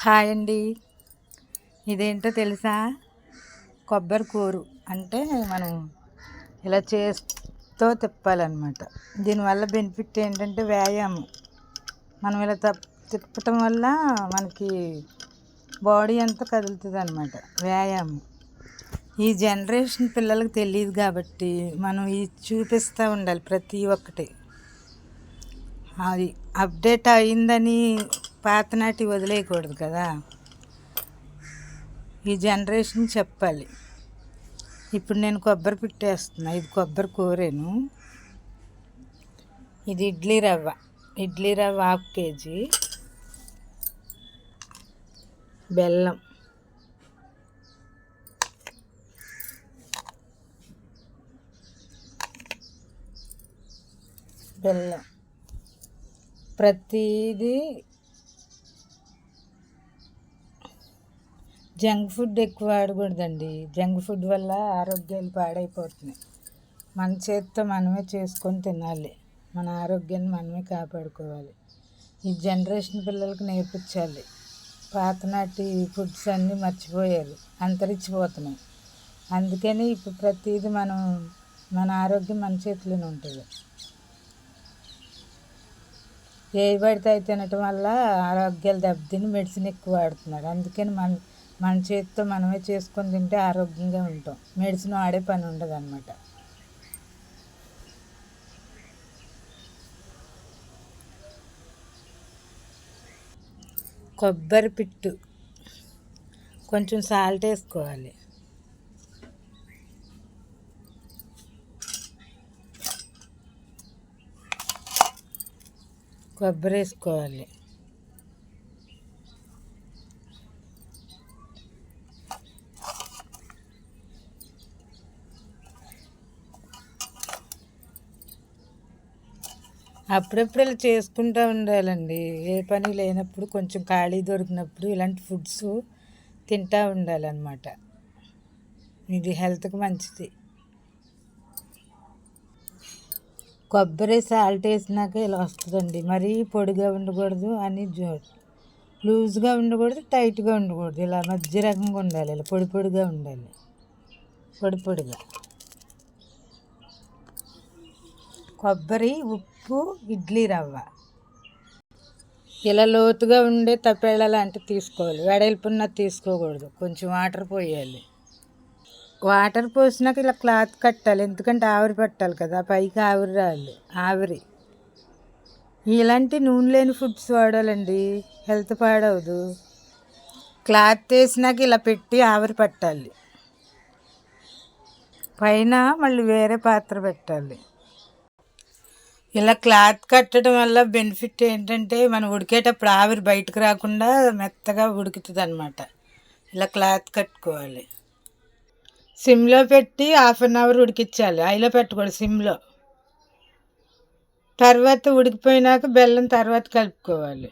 Hi అండి. ఇదేంటో తెలుసా? కొబ్బరి కూరు అంటే మనం ఇలా చేత్తో తిప్పాలన్నమాట. దీనివల్ల బెనిఫిట్ ఏంటంటే వ్యాయామం. మనం ఇలా తిప్పటం వల్ల మనకి బాడీ అంతా కదులుతుంది అన్నమాట. వ్యాయామం. ఈ జనరేషన్ పిల్లలకు తెలియదు కాబట్టి మనం ఇది చూపిస్తూ ఉండాలి ప్రతి ఒక్కటి. అది అప్డేట్ అయిందని పాతనాటి వదిలేయకూడదు కదా. ఈ జనరేషన్ చెప్పాలి. ఇప్పుడు నేను కొబ్బరి పిట్టేస్తున్నా. ఇది కొబ్బరి కూరేను. ఇది ఇడ్లీ రవ్వ 1/2 కేజీ, బెల్లం, ప్రతిదీ జంక్ ఫుడ్ ఎక్కువ వాడకూడదండి. జంక్ ఫుడ్ వల్ల ఆరోగ్యాలు పాడైపోతున్నాయి. మన చేతితో మనమే చేసుకొని తినాలి. మన ఆరోగ్యాన్ని మనమే కాపాడుకోవాలి. ఈ జనరేషన్ పిల్లలకు నేర్పించాలి. పాతనాటి ఫుడ్స్ అన్నీ మర్చిపోయారు, అంతరించిపోతున్నాయి. అందుకని ఇప్పుడు ప్రతిదీ మన ఆరోగ్యం మన చేతిలోనే ఉంటుంది. ఏవి పడితే అవి తినటం వల్ల ఆరోగ్యాలు దెబ్బతిని మెడిసిన్ ఎక్కువ వాడుతున్నారు. అందుకని మన చేతితో మనమే చేసుకొని తింటే ఆరోగ్యంగా ఉంటాం. మెడిసిన్ వాడే పని ఉండదు అన్నమాట. కొబ్బరి పిట్టు కొంచెం సాల్ట్ వేసుకోవాలి. కొబ్బరి వేసుకోవాలి. అప్పుడప్పుడు ఇలా చేసుకుంటూ ఉండాలండి. ఏ పని లేనప్పుడు కొంచెం ఖాళీ దొరికినప్పుడు ఇలాంటి ఫుడ్స్ తింటూ ఉండాలన్నమాట. ఇది హెల్త్కి మంచిది. కొబ్బరి సాల్ట్ వేసినాక ఇలా వస్తుందండి. మరీ పొడిగా ఉండకూడదు అని లూజ్గా ఉండకూడదు, టైట్గా ఉండకూడదు. ఇలా మధ్య రకంగా ఉండాలి. ఇలా పొడిగా ఉండాలి. పొడిగా కొబ్బరి, ఉప్పు, ఇడ్లీ రవ్వ ఇలా లోతుగా ఉండే తపేళ లాంటివి తీసుకోవాలి. వెడల్పున్నది తీసుకోకూడదు. కొంచెం వాటర్ పోయాలి. వాటర్ పోసినాక ఇలా క్లాత్ కట్టాలి. ఎందుకంటే ఆవిరి పట్టాలి కదా, పైకి ఆవిరి రావాలి. ఇలాంటి నూనె లేని ఫుడ్స్ వాడాలండి. హెల్త్ పాడవదు. క్లాత్ వేసినాక ఇలా పెట్టి ఆవిరి పట్టాలి. పైన మళ్ళీ వేరే పాత్ర పెట్టాలి. ఇలా క్లాత్ కట్టడం వల్ల బెనిఫిట్ ఏంటంటే మనం ఉడికేటప్పుడు ఆవిరి బయటకు రాకుండా మెత్తగా ఉడుకుతుంది అన్నమాట. ఇలా క్లాత్ కట్టుకోవాలి. సిమ్లో పెట్టి 1/2 అవర్ ఉడికించాలి. హైలో పెట్టకూడదు, సిమ్లో. తర్వాత ఉడికిపోయినాక బెల్లం తర్వాత కలుపుకోవాలి.